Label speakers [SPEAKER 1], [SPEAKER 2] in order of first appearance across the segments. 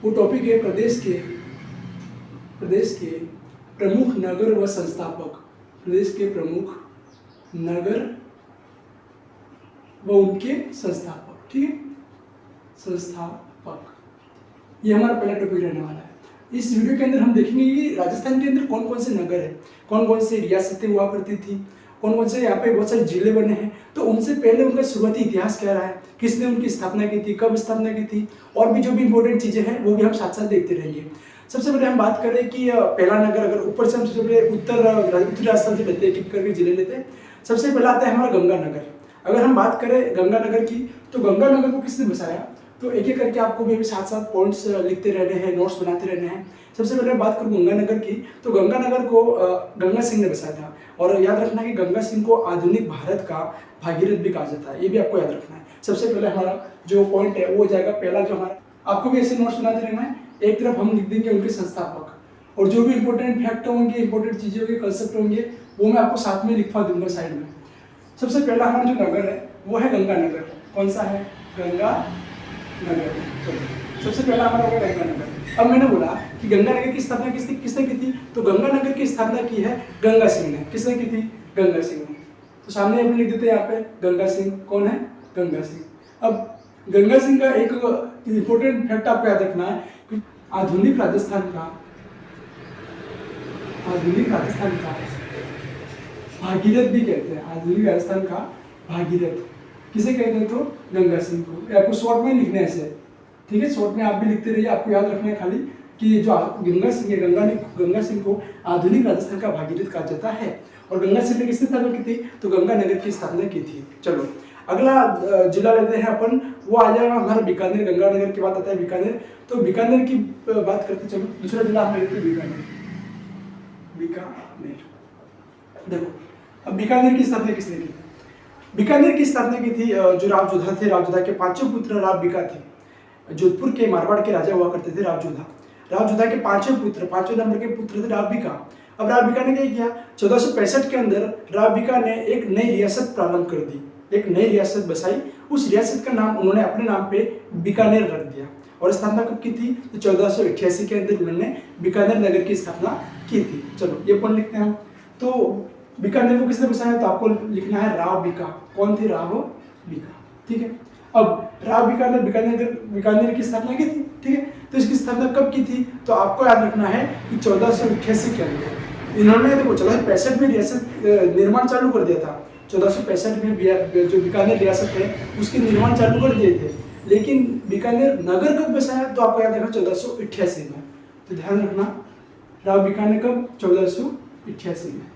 [SPEAKER 1] वो टॉपिक है प्रदेश के प्रमुख नगर व संस्थापक। प्रदेश के प्रमुख नगर व उनके संस्थापक, ठीक है, संस्थापक। ये हमारा पहला टॉपिक रहने वाला है। इस वीडियो के अंदर हम देखेंगे कि राजस्थान के अंदर कौन कौन से नगर है, कौन कौन से रियासतें हुआ करती थी, कौन कौन से यहाँ पे बहुत सारे जिले बने हैं, तो उनसे पहले उनका शुरुआती इतिहास क्या रहा है, किसने उनकी स्थापना की थी, कब स्थापना की थी, और भी जो भी इंपॉर्टेंट चीजें हैं वो भी हम साथ साथ देखते रहेंगे। सबसे पहले हम बात करें कि पहला नगर, अगर ऊपर से हम सबसे पहले उत्तरी राजस्थान से लेते हैं, एक करके जिले लेते हैं। सबसे पहला आता है हमारा गंगानगर। अगर हम बात करें गंगानगर की, तो गंगानगर को किसने बसाया, तो एक एक करके आपको भी साथ साथ पॉइंट्स लिखते रहने हैं, नोट्स बनाते रहने हैं। सबसे पहले बात करूँ गंगानगर की, तो गंगानगर को गंगा सिंह ने बसाया था। और याद रखना कि गंगा सिंह को आधुनिक भारत का भागीरथ भी कहा जाता है, ये भी आपको याद रखना है। सबसे पहले हमारा जो पॉइंट है वो हो जाएगा पहला, जो हमारा आपको भी ऐसे नोट्स बनाते रहना है। एक तरफ हम लिख देंगे उनके संस्थापक, और जो भी इंपॉर्टेंट फैक्ट होंगे, इंपॉर्टेंट चीजें होंगी, कंसेप्ट होंगे, वो मैं आपको साथ में लिखवा दूंगा साइड में। सबसे पहला हमारा जो नगर है वो है गंगानगर। कौन सा है? गंगानगर। सबसे पहला हमारा होगा गंगानगर। अब मैंने बोला कि गंगानगर की स्थापना किसने की थी, तो गंगानगर की स्थापना की है गंगा सिंह ने। किसने की थी? गंगा सिंह ने। तो सामने हम लिख देते हैं यहाँ पे गंगा सिंह। कौन है? गंगा सिंह। अब गंगा सिंह का एक इंपॉर्टेंट फैक्ट आपको याद रखना है कि आधुनिक राजस्थान का भागीरथ भी कहते हैं। आधुनिक राजस्थान का भागीरथ किसे कहते हैं? तो गंगा सिंह को। आपको शॉर्ट में लिखना है इसे, ठीक है, शॉर्ट में आप भी लिखते रहिए। आपको याद रखना है खाली कि जो गंगा सिंह है, गंगा सिंह को आधुनिक राजस्थान का भागीरथ कहा जाता है। और गंगा सिंह ने किसने स्थापना की थी? तो गंगानगर की स्थापना की थी। चलो अगला जिला लेते हैं अपन, वो आ जाएगा हमारा बीकानेर। गंगानगर के बाद आता है बीकानेर। तो बीकानेर की बात करते चलो, दूसरा जिला हम लेते हैं बीकानेर। देखो अब बीकानेर की स्थापना किसने की? बीकानेर की स्थापना की थी जो राव जोधा थे। राव जोधा के पांचों पुत्र राव बीका थे। जोधपुर के मारवाड़ के राजा हुआ करते थे राव जोधा। राव जोधा के पांचवें नंबर के पुत्र थे राव बीका। अब राव बीका ने क्या किया? 1465 के अंदर राव बीका ने एक नई रियासत प्रारंभ कर दी, एक नई रियासत बसाई। उस रियासत का नाम उन्होंने अपने नाम पे बीकानेर रख दिया। और स्थापना कब की थी? तो 1488 के अंदर उन्होंने बीकानेर नगर की स्थापना की थी। चलो ये पॉइंट लिखते हैं हम। तो बीकानेर को किसने बसाया? तो आपको लिखना है राव बीका। कौन थे? राव बीका, ठीक है। अब राव बीका ने बीकानेर की स्थापना की थी, ठीक है। तो इसकी स्थापना कब की थी? तो आपको याद रखना है कि 1488 के अंदर इन्होंने, देखो 1465 में रियासत निर्माण चालू कर दिया था। 1465 में जो बीकानेर रियासत है उसके निर्माण चालू कर दिए थे, लेकिन बीकानेर नगर कब बसाया? तो आपको याद रखना 1488 में। तो ध्यान रखना राव बीका ने कब? 1488 में,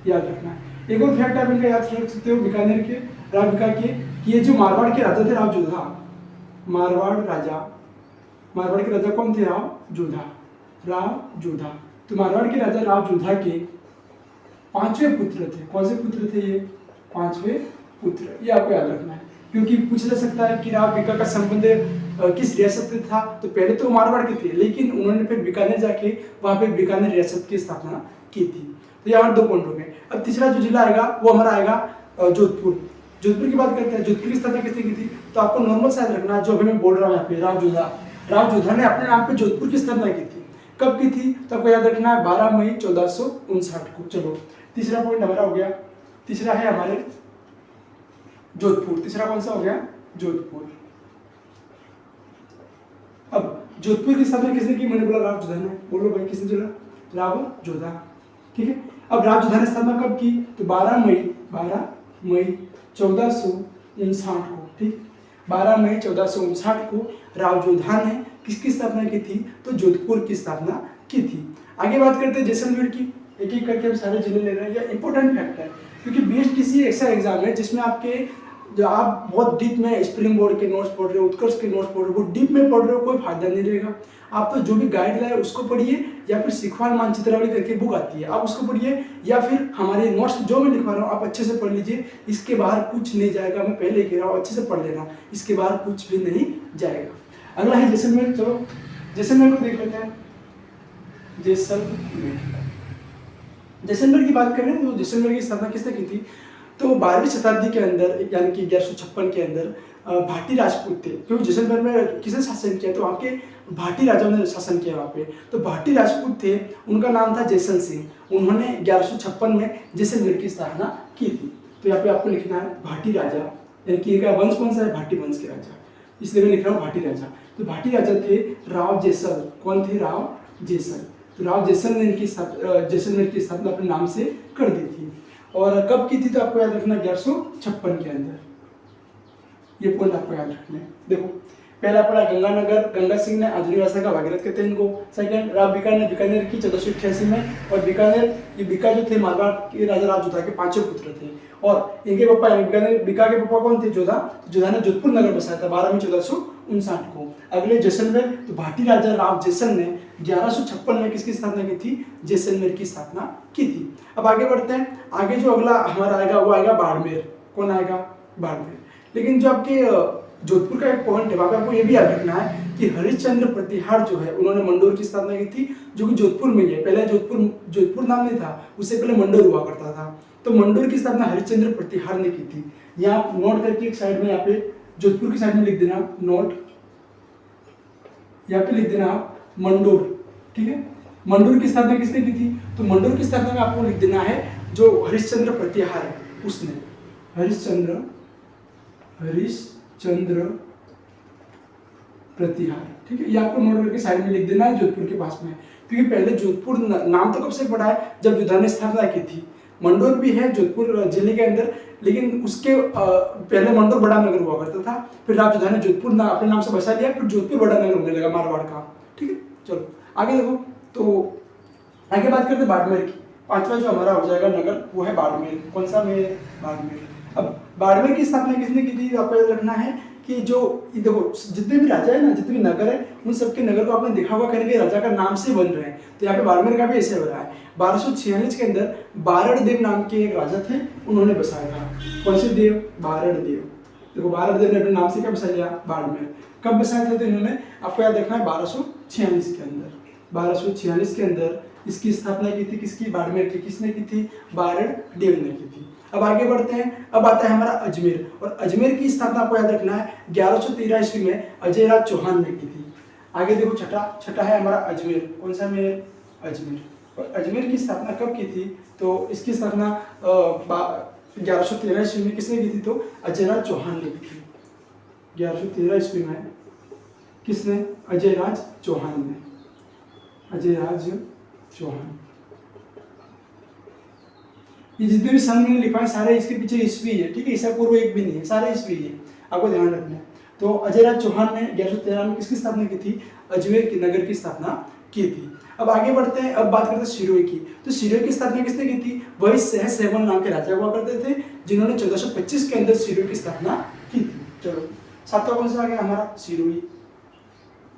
[SPEAKER 1] याद रखना है। एक और फैक्ट आप इनका याद रख सकते हो बीकानेर के, राव बीका के, कि ये जो मारवाड़ के राजा थे राव जोधा, मारवाड़ के राजा कौन थे? राव जोधा। तो मारवाड़ के राजा राव जोधा के पांचवें पुत्र थे। कौन से पुत्र थे ये? पांचवें पुत्र। ये आपको याद रखना है, क्योंकि पूछ जा सकता है कि राव बीका का संबंध किस रियासत से था। तो पहले तो मारवाड़ के थे, लेकिन उन्होंने फिर बीकानेर जाके वहां पे बीकानेर रियासत की स्थापना की थी। तो यहाँ 2 पॉइंट हो गए। अब तीसरा जो जिला आएगा वो हमारा आएगा जोधपुर। जोधपुर की बात करते हैं। जोधपुर की स्थापना किसने की थी? तो आपको नॉर्मल सा याद रखना, जो अभी मैं बोल रहा हूँ यहाँ पे, राव जोधा ने अपने नाम पे जोधपुर की स्थापना की थी। कब की थी? तो आपको याद रखना है 12 मई 1459 को। चलो तीसरा पॉइंट हमारा हो गया। तीसरा है हमारे जोधपुर। तीसरा कौन सा हो गया? जोधपुर। अब जोधपुर की स्थापना किसने की? मैंने बोला राव जोधा ने। बोलो भाई किसने जोड़ा? राव जोधा, ठीक है। अब राव जोधा ने स्थापना कब की? तो 12 मई 1459 को, ठीक। 12 मई 1459 को राव जोधा ने किसकी स्थापना की थी? तो जोधपुर की स्थापना की थी। आगे बात करते हैं जैसलमेर की। एक एक करके हम सारे जिले ले रहे हैं। यह इंपॉर्टेंट फैक्ट है, क्योंकि बीएसटीसी ऐसा एग्जाम है जिसमें आपके जो आप बहुत डीप में स्प्रिंग बोर्ड के नोट्स पढ़ रहे हो, उत्कर्ष के नोट्स पढ़ रहे हो, डीप में पढ़ रहे हो, कोई फायदा नहीं रहेगा। आप तो जो भी गाइडलाइन है उसको पढ़िए, या फिर सिखवाल मानचित्रावली करके बुक आती है आप उसको पढ़िए, या फिर हमारे नोट्स जो मैं लिखवा रहा हूँ आप अच्छे से पढ़ लीजिए। इसके बाहर कुछ नहीं जाएगा, मैं पहले कह रहा हूँ, अच्छे से पढ़ लेना, इसके बाहर कुछ भी नहीं जाएगा। अगला है जैसलमेर। चलो जैसलमेर को देख लेते हैं। जैसलमेर की बात करें तो जैसलमेर की स्थापना किसने की थी? तो 12वीं शताब्दी के अंदर, यानी कि 1156 के अंदर भाटी राजपूत थे, क्योंकि जैसलमेर में किसने शासन किया, तो वहाँ के भाटी राजाओं ने शासन किया वहाँ पे। तो भाटी राजपूत थे, उनका नाम था जैसल सिंह। उन्होंने 1156 में जैसलमेर की स्थापना की थी। तो यहाँ पे आपको लिखना है भाटी राजा, यानी कि इनका वंश कौन सा है, भाटी वंश के राजा, इसलिए मैं लिख रहा हूँ भाटी राजा। तो भाटी राजा थे राव जैसल। कौन थे, राव जैसल। तो राव जैसल ने इनकी जैसलमेर की स्थापना अपने नाम से कर दी थी। और कब की थी, तो आपको याद रखना 1156 के अंदर। ये पॉइंट आपको याद रखना है। देखो पहला पड़ा गंगानगर, गंगा सिंह ने, आधुनिक राजस्थान का भागीरथ कहते हैं इनको। सेकंड राव बीकानेर, बीकानेर की 1488 में। और बीकानेर, ये बीका जो थे मारवाड़ के राजा राव जोधा के 5 पुत्र थे। और इनके पापा बीकानेर, बीका के पापा कौन थे, जोधा। जोधा ने जोधपुर नगर बसाया था 12 में 1459 को। अगले जैसलमेर, तो भाटी राजा राव जैसल ने 1156 में किसकी स्थापना की थी, जैसलमेर की स्थापना की थी। अब आगे बढ़ते हैं। आगे जो अगला हमारा आएगा वो आएगा बाड़मेर। कौन आएगा, बाड़मेर। लेकिन जो आपके जोधपुर का एक पॉइंट है, वहाँ पे आपको ये भी याद रखना है कि हरिश्चंद्र प्रतिहार जो है, उन्होंने मंडोर की स्थापना की थी, जो कि जोधपुर में ही है। पहले जोधपुर नाम नहीं था, उससे पहले मंडोर हुआ करता था। तो मंडोर की स्थापना हरिश्चंद्र प्रतिहार ने की थी। यहाँ नोट करके एक साइड में, यहाँ पे जोधपुर की साइड में लिख देना नोट, यहाँ पे लिख देना आप मंडोर, ठीक है। मंडोर की स्थापना किसने की थी, तो मंडोर की स्थापना में आपको लिख देना है जो हरिश्चंद्र प्रतिहार है उसने। हरिश्चंद्र प्रतिहार, ठीक है। ये आपको नोट करके साइड में लिख देना है जोधपुर के पास में, क्योंकि पहले जोधपुर नाम तो कब से पड़ा है, जब जोधा ने स्थापना की थी। मंडोर भी है जोधपुर जिले के अंदर, लेकिन उसके पहले मंडोर बड़ा नगर हुआ करता था। फिर राव जोधा ने जोधपुर अपने नाम से बसा लिया, फिर जोधपुर बड़ा नगर होने लगा मारवाड़ का, ठीक है। चलो आगे देखो, तो आगे बात करते हैं बाड़मेर की। 5वां जो हमारा हो जाएगा नगर वो है बाड़मेर। कौन सा मेर, बाड़मेर। अब बाड़मेर की स्थापना किसने की थी, आपको याद रखना है कि जो देखो जितने भी राजा है ना, जितने भी नगर है, उन सबके नगर को आपने देखा होगा कहीं राजा का नाम से बन रहे हैं। तो यहाँ पे बाड़मेर का भी ऐसे हो रहा है। 1246 के अंदर बारड़ देव नाम के एक राजा थे, उन्होंने बसाया था। कौन से देव, बारड़ देव। देखो बारड़ देव ने अपने नाम से क्या बसा लिया, बाड़मेर। कब बसाया था, तो इन्होंने, आपको याद रखना है 1246 के अंदर। 1246 के अंदर इसकी स्थापना की थी, किसकी, बाड़मेर की। किसने की थी, बारड़ देव ने की थी। अब आगे बढ़ते हैं। अब आता है हमारा अजमेर, और अजमेर की स्थापना आपको याद रखना है 1113 ईस्वी में अजय राज चौहान ने की थी। आगे देखो छठा है हमारा अजमेर। कौन सा मेर, अजमेर। और अजमेर की स्थापना कब की थी, तो इसकी स्थापना 1113 ईस्वी में किसने की थी, तो अजय राज चौहान ने की थी। 1113 ईस्वी में किसने, अजय राज चौहान ने, अजय राज चौहान। ये जितने भी सन मैंने लिखा है सारे इसके पीछे ईस्वी है, ठीक है। ईसा पूर्व एक भी नहीं है, सारे ईस्वी है, आपको ध्यान रखना है। तो अजय राज चौहान ने 1113 में किसकी स्थापना की थी, अजमेर की नगर की स्थापना की थी। अब आगे बढ़ते हैं। अब बात करते हैं सिरोही की। तो सिरोही की स्थापना किसने की थी, वही सहस्रमल नाम के राजा हुआ करते थे, जिन्होंने 1425 के अंदर सिरोही की स्थापना की थी। चलो 7वां कौन सा आ गया हमारा, सिरोही।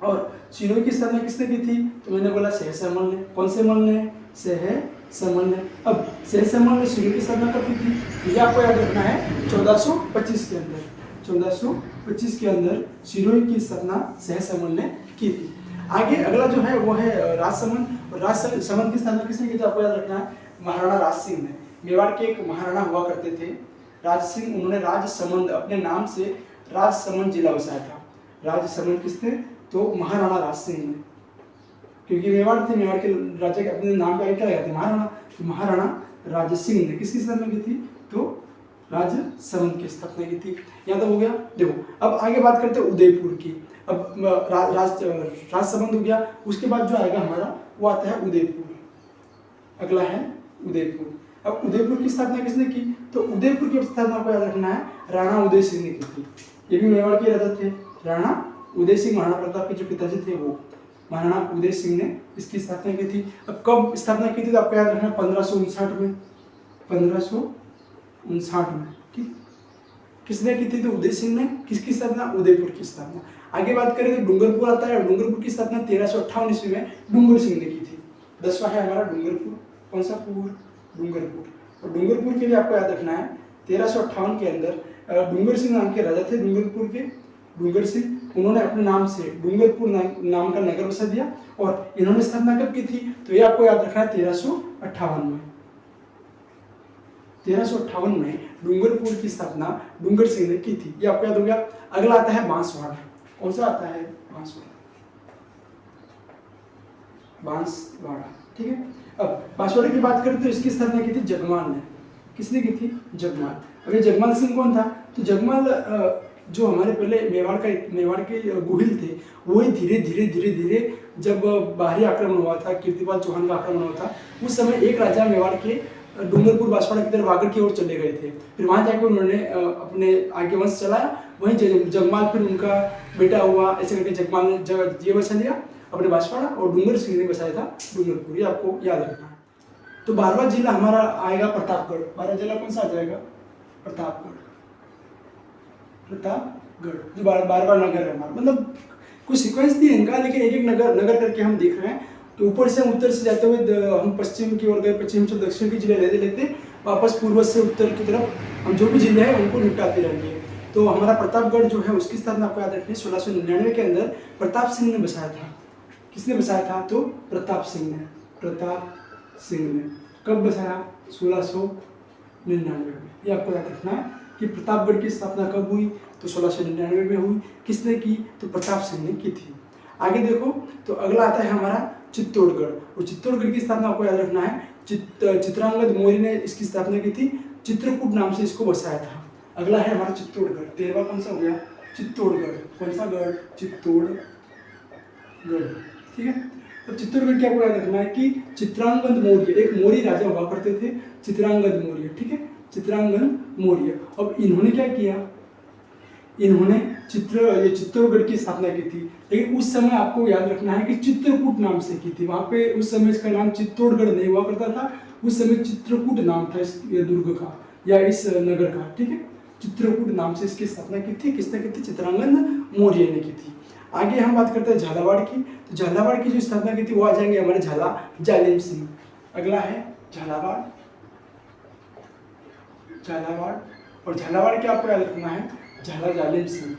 [SPEAKER 1] और सिरोही की स्थापना किसने की थी, तो मैंने बोला सहस्रमल ने। कौन से मल ने, सहस्रमल ने। अब सहस्रमल ने सिरोही की स्थापना कब की थी, ये आपको याद रखना है 1425 के अंदर। 1425 के अंदर सिरोही की स्थापना सहस्रमल ने की थी। आगे अगला जो है वो है राजसमंद। और राजसमंद की स्थापना किसने की थी, आपको याद रखना है महाराणा राज सिंह ने। मेवाड़ के एक महाराणा हुआ करते थे राज सिंह, उन्होंने राजसमंद अपने नाम से राजसमंद जिला बसाया था। राजसमंद किसने, तो महाराणा राज सिंह ने, क्योंकि मेवाड़ थे, मेवाड़ के राजा के अपने नाम पे क्या लगाते, महाराणा। तो महाराणा राज सिंह ने किसकी स्थापना की थी, तो राजसमंद की स्थापना की थी। यहाँ तक हो गया। देखो अब आगे बात करते हैं उदयपुर की। अब राजसमंद हो गया, उसके बाद जो आएगा हमारा वो आता है उदयपुर। अगला है उदयपुर। अब उदयपुर की स्थापना किसने की, तो उदयपुर की स्थापना को याद रखना है राणा उदय सिंह ने की थी। ये भी मेवाड़ के राजा थे, राणा उदय सिंह, महाराणा प्रताप के जो पिताजी थे वो महाराणा उदय सिंह ने इसकी स्थापना की थी। अब कब स्थापना की थी, तो आपको याद रखना 1559 में। 1559 में, ठीक। किसने की थी, तो उदय सिंह ने। किसकी स्थापना, उदयपुर की स्थापना। आगे बात करें तो डूंगरपुर आता है। डूंगरपुर की स्थापना 1358 ईस्वी में डूंगर सिंह ने की थी। 10वां है हमारा डूंगरपुर। कौन सा पुर, डूंगरपुर। और डूंगरपुर के लिए आपको याद रखना है 1358 के अंदर डूंगर सिंह नाम के राजा थे डूंगरपुर के, डूंगर सिंह। उन्होंने अपने नाम से डूंगरपुर नाम का नगर बसा दिया। और इन्होंने स्थापना कब की थी, तो ये आपको याद रखना है 1358 में। 1358 में डूंगरपुर की स्थापना डूंगर सिंह ने की थी, ये आपको याद हो गया। अगला आता है बांसवाड़ा। कौन सा आता है? बांसवाड़ा, बांसवाड़ा, ठीक है। अब बांसवाड़ा की बात करें तो इसकी स्थापना की थी जगमाल ने। किसने की थी? जगमाल। अब ये जगमाल सिंह कौन था? तो जगमाल जो हमारे पहले मेवाड़ के गुहिल थे, वही धीरे धीरे धीरे धीरे जब बाहरी आक्रमण हुआ था, कीर्तिपाल चौहान का आक्रमण हुआ था, उस समय एक राजा मेवाड़ के डूंगरपुर बांसवाड़ा की तरफ आगरा की ओर चले गए थे। फिर वहाँ जाके उन्होंने अपने आगे वंश चलाया। वहीं जगमाल फिर उनका बेटा हुआ, ऐसे करके जगमाल ने ये बसा लिया अपने बांसवाड़ा, और डूंगर सिंह ने बसाया था डूंगरपुर। ये आपको याद रखना है। तो 12वां जिला हमारा आएगा प्रतापगढ़। 12वां जिला कौन सा आ जाएगा? प्रतापगढ़। प्रतापगढ़ जो 12वां नगर है हमारा, मतलब कुछ सीक्वेंस दिए इनका, लेकिन एक एक नगर करके हम देख रहे हैं। तो ऊपर से हम उत्तर से जाते हुए हम पश्चिम की ओर गए, पश्चिम से दक्षिण के जिले लेते लेते वापस पूर्व से उत्तर की तरफ हम जो भी जिले हैं उनको निपटाते रहेंगे। तो हमारा प्रतापगढ़ जो है उसकी स्थापना आपको याद रखनी है 1699 के अंदर प्रताप सिंह ने बसाया था। किसने बसाया था? तो प्रताप सिंह ने। प्रताप सिंह ने कब बसाया? 1699 में। ये आपको याद रखना है कि प्रतापगढ़ की स्थापना कब हुई? तो 1699 में हुई। किसने की? तो प्रताप सिंह ने की थी। आगे देखो, तो अगला आता है हमारा चित्तौड़गढ़। और चित्तौड़गढ़ की स्थापना आपको याद रखना है, चित्रांगद मौर्य ने इसकी स्थापना की थी। चित्रकूट नाम से इसको बसाया था। अगला है हमारा चित्तौड़गढ़। 13वां कौन सा हो गया? चित्तौड़गढ़। कौन सा गढ़? चित्तौड़गढ़, ठीक है। तो चित्तौड़गढ़ क्या आपको याद रखना है कि चित्रांगद मौर्य, एक मौर्य राजा हुआ करते थे, चित्रांगद मौर्य, ठीक है। चित्रांगद मौर्य। अब इन्होंने क्या किया? इन्होंने चित्तौड़गढ़ की स्थापना की थी, लेकिन उस समय आपको याद रखना है कि चित्रकूट नाम से की थी। वहां पे उस समय इसका नाम चित्तौड़गढ़ नहीं हुआ करता था, उस समय चित्रकूट नाम था इस दुर्ग का या इस नगर का, ठीक है। चित्रकूट नाम से इसकी स्थापना की थी। किसने की थी? चित्रांगद मौर्य ने की थी। आगे हम बात करते हैं झालावाड़ की। तो झालावाड़ की जो स्थापना की थी वो आ जाएंगे हमारे जालिम सिंह। अगला है झालावाड़। और झालावाड़ क्या आपको याद रखना है? जालिम सिंह।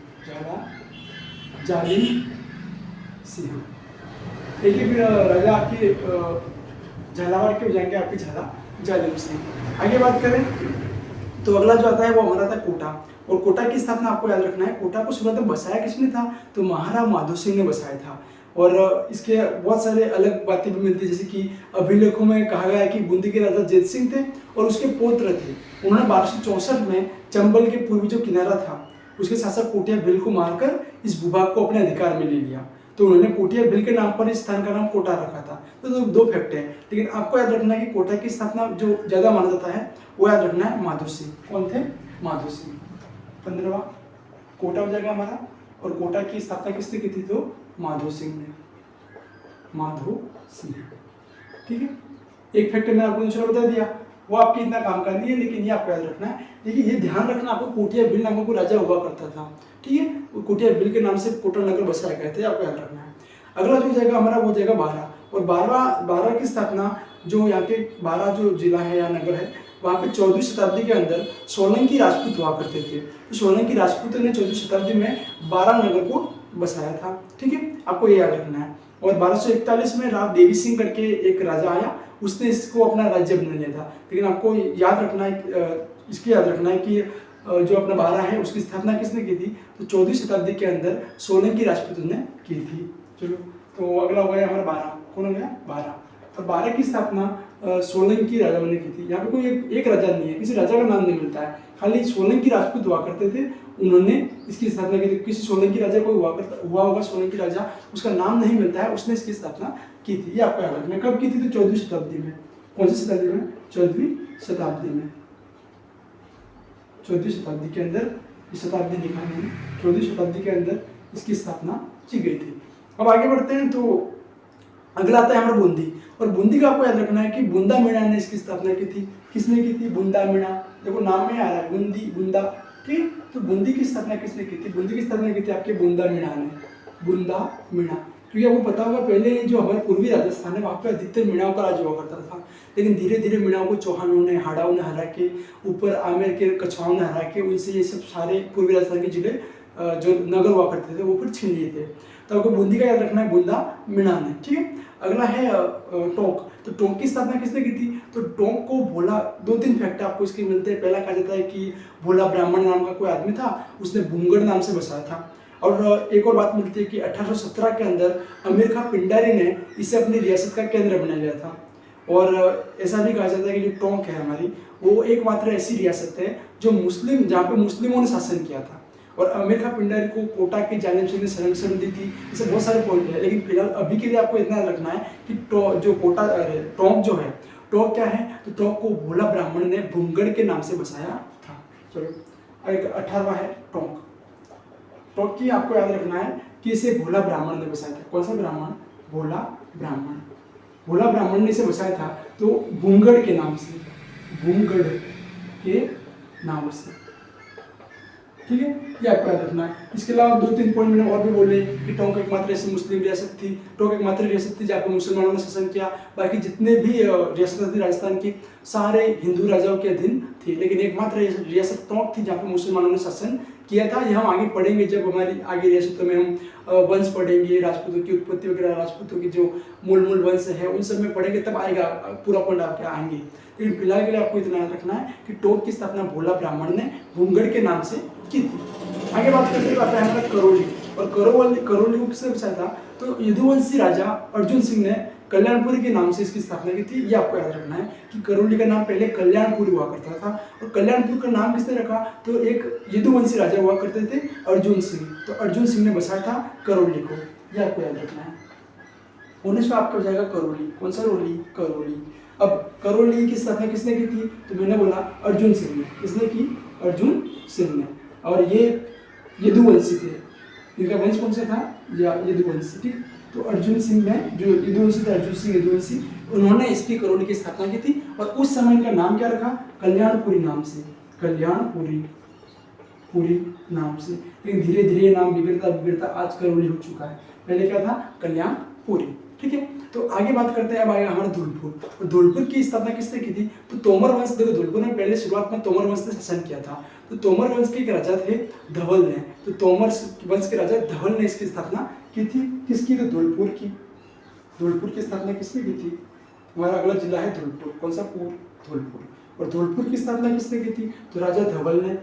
[SPEAKER 1] जालिम सिंह। एक एक राजा आपकी झालावाड़ के हो जाएंगे आपके जालिम सिंह। आगे बात करें तो अगला जो आता है वो हमारा था कोटा। और कोटा की स्थापना आपको याद रखना है, कोटा को शुरुआत में बसाया किसने था? तो महाराणा माधो सिंह ने बसाया था। और इसके बहुत सारे अलग बातें भी मिलती है, जैसे कि अभिलेखों में कहा गया है कि बूंदी के राजा जैत सिंह थे और उसके पौत्र थे। उन्होंने 1264 में चंबल के पूर्वी जो किनारा था उसके शासक कोटिया भील को मारकर इस भूभाग को अपने अधिकार में ले लिया। तो उन्होंने कोटिया भील के नाम पर इस स्थान का नाम कोटा रखा था। तो दो फैक्ट है, लेकिन आपको याद रखना है कि कोटा की स्थापना जो ज्यादा माना जाता है वो याद रखना है माधो सिंह। कौन थे? माधो सिंह। 15वां कोटा हो जाएगा हमारा। और कोटा की स्थापना किसने की थी? तो माधो सिंह ने। माधो सिंह, ठीक है। एक फैक्ट मैंने आपको दूसरा बता दिया, वो आपके इतना काम का नहीं है, लेकिन ये आपको याद रखना है। देखिए ये ध्यान रखना, आपको कोटिया भील नामक कोई राजा हुआ करता था, ठीक है। वो कोटिया भील के नाम से कोटा नगर बसाया गया था, आपको याद रखना है। अगला जो जाएगा हमारा वो जाएगा बारा। और बारह की स्थापना जो यहाँ के 12 जो जिला है या नगर है वहाँ पे 14वीं शताब्दी के अंदर सोलंकी राजपूत हुआ करते थे। तो सोलंकी राजपूतों ने 14वीं शताब्दी में 12 नगर को बसाया था, ठीक है। आपको ये याद रखना है। और 1241 में राव देवी सिंह करके एक राजा आया, उसने इसको अपना राज्य बना लिया था। लेकिन आपको याद रखना है, इसकी याद रखना है कि जो अपना बारा है उसकी स्थापना किसने की थी? तो 14वीं शताब्दी के अंदर सोलंकी राजपूतों ने की थी। चलो, तो अगला हो गया हमारा बारा। कौन हो गया? बारा। तो बारा की स्थापना सोलंकी राजाओं ने की थी। यहाँ पे कोई एक राजा नहीं है, किसी राजा का नाम नहीं मिलता है, खाली सोलंकी राजपूत हुआ करते थे, उन्होंने इसकी स्थापना की थी। किसी सोलंकी राजा कोई हुआ होगा सोलंकी राजा, उसका नाम नहीं मिलता है, उसने इसकी स्थापना की थी। ये आपको याद रखना। कब की थी? तो 14वीं शताब्दी में। कौन सी शताब्दी में? 14वीं शताब्दी में। 14वीं शताब्दी के अंदर, इस शताब्दी लिखा है, 14वीं शताब्दी के अंदर इसकी स्थापना की गई थी। अब आगे बढ़ते हैं तो अगला आता है हमारा बूंदी। और बूंदी का आपको याद रखना है कि बूंदा मीणा ने इसकी स्थापना की थी। किसने की थी? बूंदा मीणा। देखो नाम में आ रहा है बूंदी, बूंदा, ठीक। तो बूंदी की स्थापना किसने की थी? बूंदी की स्थापना की थी आपके बूंदा मीणा ने। बूंदा मीणा, क्योंकि आपको पता होगा पहले जो हमारे पूर्वी राजस्थान है वहाँ पे अधिकतर मीणाओं का राज हुआ करता था, लेकिन धीरे धीरे मीणाओं को चौहानों ने, हाड़ाओं ने हरा के, ऊपर आमेर के कछवाओं ने हरा के, उनसे ये सब सारे पूर्वी राजस्थान के जिले जो नगर हुआ करते थे वो फिर छीन लिए थे। तो आपको बूंदी का याद रखना है, बूंदा मीणा ने। ठीक है, अगला है टोंक। तो टोंक की स्थापना किसने की थी? तो टोंक को भोला, 2-3 फैक्ट आपको इसके मिलते हैं। पहला कहा जाता है कि भोला ब्राह्मण नाम का कोई आदमी था, उसने भूंगड़ नाम से बसाया था। और एक और बात मिलती है कि 1817 के अंदर अमीर खां पिंडारी ने इसे अपनी रियासत का केंद्र बना लिया था। और ऐसा भी कहा जाता है कि जो टोंक है हमारी, वो एकमात्र ऐसी रियासत है जो मुस्लिम, जहाँ पे मुस्लिमों ने शासन किया था। और अमीर खां पिंडारी को कोटा की जानिब से संरक्षण दी थी। इसे बहुत सारे पॉइंट है, लेकिन फिलहाल अभी के लिए आपको इतना रखना है कि जो टोंक जो है, टोंक क्या है? तो टोंक को भोला ब्राह्मण ने भूंगड़ के नाम से बसाया था। चलो, 18वां है टोंक। टोंक की आपको याद रखना है कि इसे भोला ब्राह्मण ने बसाया था। कौन सा ब्राह्मण? भोला ब्राह्मण। भोला ब्राह्मण ने इसे बसाया था, तो भूंगड़ के नाम से, भूंगड़ के नाम से। ठीक है, ये आपको याद रखना है। इसके अलावा 2-3 पॉइंट मैंने और भी बोले कि टोंक एकमात्र ऐसी मुस्लिम रियासत थी, टोंक एकमात्र रियासत थी जहाँ पर मुसलमानों ने शासन किया। बाकी जितने भी रियासतें थी राजस्थान की, सारे हिंदू राजाओं के अधीन थी, लेकिन एकमात्र रियासत टोंक थी जहाँ पर मुसलमानों ने शासन किया था। ये हम आगे पढ़ेंगे जब हमारी आगे रियासतों में हम वंश पढ़ेंगे, राजपूतों की उत्पत्ति वगैरह, राजपूतों की जो मूल वंश है उन सब में पढ़ेंगे, तब आएगा पूरा पॉइंट आपके आएंगे। लेकिन फिलहाल के लिए आपको इतना याद रखना है कि टोंक की स्थापना भोला ब्राह्मण ने भूंगड़ के नाम से की थी। आगे बात करते हैं हमारा करौली। और करौली को किसने बसाया था? तो यदुवंशी राजा अर्जुन सिंह ने कल्याणपुरी के नाम से इसकी स्थापना की थी। ये आपको याद रखना है कि करौली का नाम पहले कल्याणपुरी हुआ करता था। और कल्याणपुर का नाम किसने रखा? तो एक यदुवंशी राजा हुआ करते थे, अर्जुन सिंह। तो अर्जुन सिंह ने बसाया था करौली को। ये आपको याद रखना है। 19 में आपका हो जाएगा करौली। कौन सा रोली? करौली। अब करौली की स्थापना किसने की थी? तो मैंने बोला अर्जुन सिंह ने। किसने की? अर्जुन सिंह ने। और ये यदुवंशी थे। इनका वंश कौन सा था? या यदुवंशी। ठीक, तो अर्जुन सिंह ने, जो यदुवंशी थे, अर्जुन सिंह यदुवंशी, उन्होंने इसकी करौली की स्थापना की थी। और उस समय इनका नाम क्या रखा? कल्याणपुरी नाम से, कल्याणपुरी पूरी नाम से। लेकिन धीरे धीरे नाम बिगड़ता आज करौली हो चुका है। पहले क्या था? कल्याणपुरी। ठीक है, तो आगे बात करते हैं। अब आएगा हमारा धौलपुर। और धौलपुर की स्थापना किसने की थी? तो तोमर वंश। देखो, धौलपुर में पहले शुरुआत में तोमर वंश ने शासन किया था। तो तोमर वंश के एक राजा थे धवल ने। तो तोमर वंश के राजा धवल ने इसकी स्थापना की थी। किसकी? तो धौलपुर की। धौलपुर की स्थापना किसने की थी? हमारा अगला जिला है धौलपुर। कौन सा? धौलपुर। और धौलपुर की स्थापना किसने की थी? तो राजा धवल ने।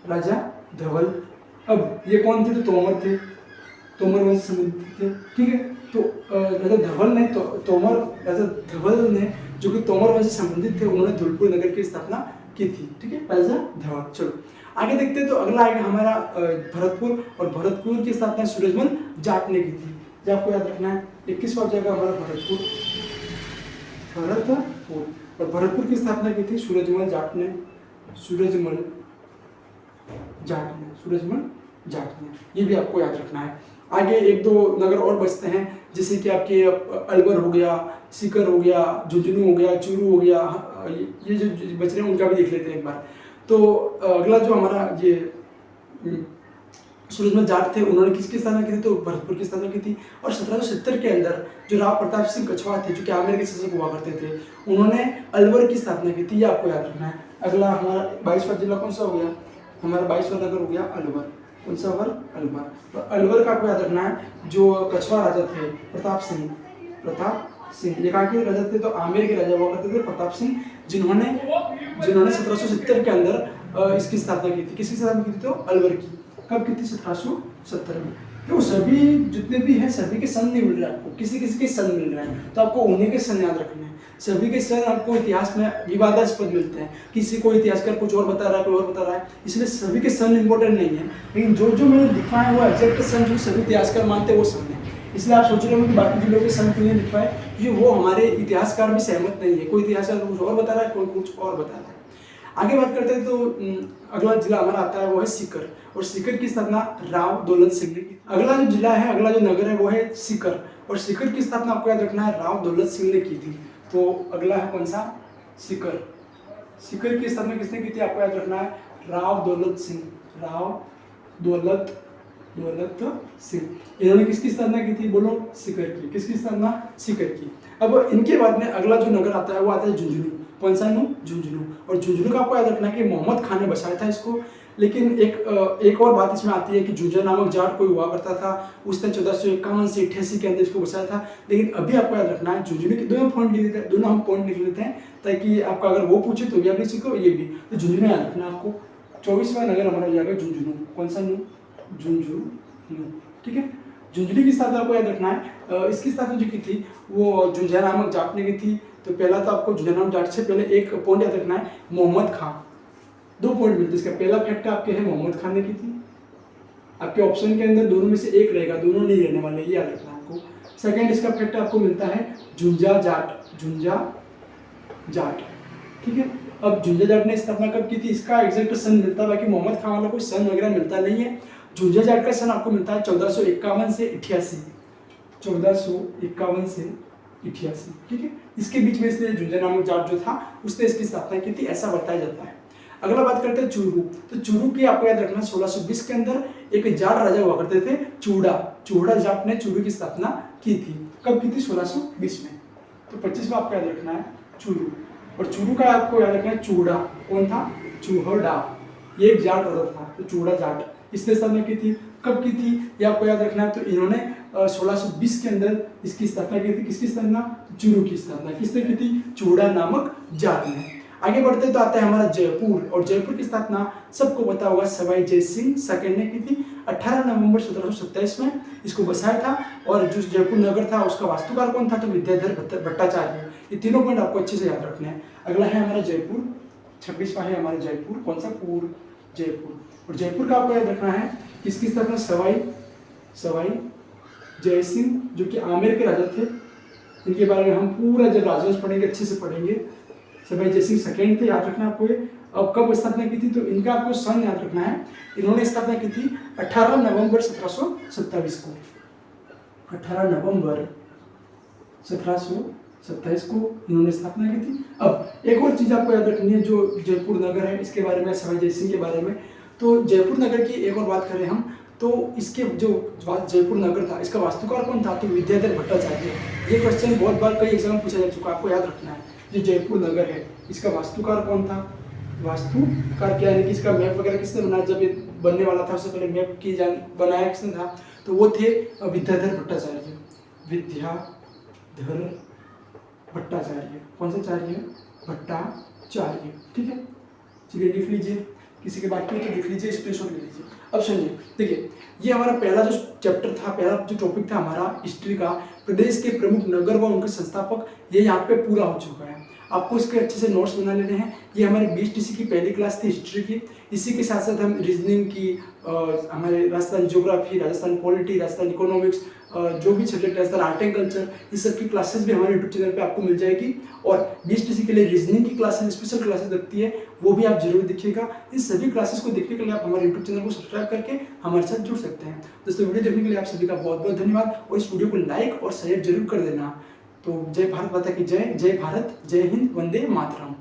[SPEAKER 1] राजा धवल। अब ये कौन थे? तो तोमर थे, तोमर वंश से संबंधित थे। ठीक है, तो राजा धवल ने राजा धवल ने, जो कि तोमर वंश से संबंधित थे, उन्होंने धौलपुर नगर की स्थापना की थी। ठीक है, राजा धवल। चलो आगे देखते हैं। तो अगला आएगा हमारा भरतपुर। और भरतपुर की स्थापना सूरजमल जाट ने की थी। जो आपको याद रखना है। 21वां जाएगा हमारा भरतपुर। और भरतपुर की स्थापना की थी सूरजमल जाट ने। सूरजमल जाट ने। ये भी आपको याद रखना है। आगे 1-2 नगर और बचते हैं, जैसे कि आपके अलवर हो गया, सीकर हो गया, झुंझुनू हो गया, चूरू हो गया। ये जो बच रहे हैं उनका भी देख लेते हैं एक बार। तो अगला जो हमारा ये सूरजमल जाट थे, उन्होंने किसकी स्थापना की थी? तो भरतपुर की स्थापना की थी। और 1770 के अंदर जो राव प्रताप सिंह कछवाहा थे, जो कि आमेर के शासक हुआ करते थे, उन्होंने अलवर की स्थापना की थी। ये आपको याद रखना है। अगला हमारा 22वां जिला कौन सा हो गया? हमारा 22वां नगर हो गया अलवर। कौन सा? अलवर। तो अलवर का आपको याद रखना है। जो कछवाहा राजा थे प्रताप सिंह, ये कहाँ के राजा थे? तो आमेर के राजा हुआ करते थे प्रताप सिंह, जिन्होंने 1770 के अंदर इसकी स्थापना की थी। किसकी स्थापना की थी? तो अलवर की। कब की थी? 1770 में। तो सभी जितने भी हैं, सभी के सन नहीं मिल रहे आपको, किसी किसी के सन मिल रहे हैं, तो आपको उन्हीं के सन याद रखने हैं। सभी के सन आपको इतिहास में विवादास्पद मिलते हैं, किसी को इतिहासकार कुछ और बता रहा है, कोई और बता रहा है, इसलिए सभी के सन इंपॉर्टेंट नहीं है। लेकिन जो जो मैंने लिखा है वो एग्जैक्ट सन जो सभी इतिहासकार मानते हैं वो सन है। इसलिए आप सोच रहे हो कि बाकी जिलों के सन क्यों नहीं लिख पाए, क्योंकि वो हमारे इतिहासकार भी सहमत नहीं है। कोई इतिहासकार कुछ और बता रहा है, कोई कुछ और बता रहा है। आगे बात करते हैं। तो अगला जिला हमारा आता है वो है सीकर। और सीकर की स्थापना राव दौलत सिंह ने की। अगला जो जिला है, अगला जो नगर है वो है सीकर। और सीकर की स्थापना आपको याद रखना है, राव दौलत सिंह ने की थी। तो अगला है कौन सा? सीकर। सीकर की स्थापना किसने की थी? आपको याद रखना है, राव दौलत सिंह। राव दौलत सिंह। इन्होंने किसकी स्थापना की थी? बोलो, सीकर की। किसकी स्थापना? सीकर की। अब इनके बाद में अगला जो नगर आता है वो आता है झुंझुनू। कौन सा? झुंझुनू। और झुंझुनू का आपको याद रखना है कि मोहम्मद खान ने बसाया था इसको। लेकिन एक और बात इसमें आती है कि झुंझुनू नामक जाट कोई हुआ करता था, उसने 1451 से 88 के अंदर इसको बसाया था। लेकिन अभी आपको याद रखना है झुंझुनू के दोनों पॉइंट लिख लेते हैं, दोनों हम पॉइंट लिख लेते हैं ताकि आपका अगर वो पूछे तो भी आप लिख सको, ये भी। तो झुंझुनू याद रखना आपको। 24वां नगर हमारा हो जाएगा झुंझुनू। कौन सा नू? झुंझुनू। ठीक है, झुंझुनू की स्थापना आपको याद रखना है। इसकी स्थापना जो की थी वो झुंझुनू नामक जाट ने की थी। तो पहला तो आपको झुंझुनू नामक जाट से पहले एक पॉइंट याद रखना है, मोहम्मद खां। 2 पॉइंट मिलते हैं इसका। पहला फैक्ट आपके है मोहम्मद खान ने की थी। आपके ऑप्शन के अंदर दोनों में से एक रहेगा, दोनों नहीं रहने वाले, ये याद रखना आपको। सेकंड इसका फैक्ट आपको मिलता है झुंझा जाट। ठीक है, अब झुंझा जाट ने स्थापना कब की थी इसका एग्जैक्ट सन मिलता है, बाकी मोहम्मद खान वाला कोई सन वगैरह मिलता नहीं है। झुंझा जाट का सन आपको मिलता है 1451 से 88। 1451 से 88। ठीक है, इसके बीच में इसने झुंझा नामक जाट जो था उसने इसकी स्थापना की थी, ऐसा बताया जाता है। अगला बात करते हैं चूरू। तो चूरू की आपको याद रखना 1620 के अंदर एक जाट राजा हुआ करते थे, चूड़ा जाट ने चूरू की स्थापना की थी। कब की थी? 1620 में। तो 25वां आपको याद रखना है चूरू। और चूरू का आपको याद रखना है चूड़ा। कौन था? चूहड़ा। ये एक जाट औरत था, तो चूड़ा जाट इसने स्थापना की थी। कब की थी ये आपको याद रखना है। तो इन्होंने 1620 के अंदर इसकी स्थापना की थी। किसकी स्थापना? चूरू की स्थापना किसने की थी? चूड़ा नामक जाट ने। आगे बढ़ते तो आता है हमारा जयपुर। और जयपुर की स्थापना सबको पता होगा सवाई जय सिंह सेकंड ने की थी 18 नवंबर 1727 में इसको बसाया था। और जो जयपुर नगर था उसका वास्तुकार कौन था? तो विद्याधर भट्टाचार्य। ये तीनों पॉइंट आपको अच्छे से याद रखने हैं। अगला है हमारा जयपुर। 26वां है हमारा जयपुर। कौन सा? पूर जयपुर। और जयपुर का आपको याद रखना है किसकी स्थापना? सवाई जय सिंह, जो कि आमेर के राजा थे। इनके बारे में हम पूरा जब राजवंश पढ़ेंगे अच्छे से पढ़ेंगे। सवाई जय सिंह सेकेंड थे, याद रखना आपको ये। अब कब स्थापना की थी? तो इनका आपको सन याद रखना है। इन्होंने स्थापना की थी 18 नवंबर 1727 को। 18 नवंबर 1727 को इन्होंने स्थापना की थी। अब एक और चीज आपको याद रखनी है जो जयपुर नगर है इसके बारे में, सवाई जय सिंह के बारे में। तो जयपुर नगर की एक और बात करें हम तो इसके जो जयपुर नगर था इसका वास्तुकार कौन था? तो विद्याधर भट्टाचार्य। ये क्वेश्चन बहुत बार कई एग्जाम में पूछा जा चुका है, आपको याद रखना है। जो जयपुर नगर है इसका वास्तुकार कौन था? वास्तुकार क्या है कि इसका मैप वगैरह किसने बनाया? जब ये बनने वाला था उससे पहले मैप की बनाया किसने था? तो वो थे विद्याधर भट्टाचार्य। विद्याधर भट्टाचार्य। कौन सा चार्य? भट्टाचार्य। ठीक है, चलिए लिख लीजिए। किसी के बाकी तो लिख लीजिए, स्क्रीनशॉट ले लीजिए। अब सुनिए, देखिए ये हमारा पहला जो चैप्टर था, पहला जो टॉपिक था हमारा हिस्ट्री का, प्रदेश के प्रमुख नगर व उनके संस्थापक, ये यहाँ पे पूरा हो चुका है। आपको इसके अच्छे से नोट्स बना लेने हैं। ये हमारी BSTC की पहली क्लास थी हिस्ट्री की। इसी के साथ साथ हम रीजनिंग की, हमारे Rajasthan geography, Rajasthan polity, Rajasthan economics, जो भी subject Rajasthan art and culture, इस सब की क्लासेस भी हमारे यूट्यूब चैनल पे आपको मिल जाएगी। और BSTC के लिए रीजनिंग की क्लासेस, स्पेशल क्लासेस लगती है, वो भी आप जरूर देखिएगा। इन सभी क्लासेस को देखने के लिए आप हमारे यूट्यूब चैनल को सब्सक्राइब करके हमारे साथ जुड़ सकते हैं। दोस्तों वीडियो देखने के लिए आप सभी का बहुत बहुत धन्यवाद। और इस वीडियो को लाइक और शेयर जरूर कर देना। तो जय भारत माता की जय। जय भारत, जय हिंद, वंदे मातरम।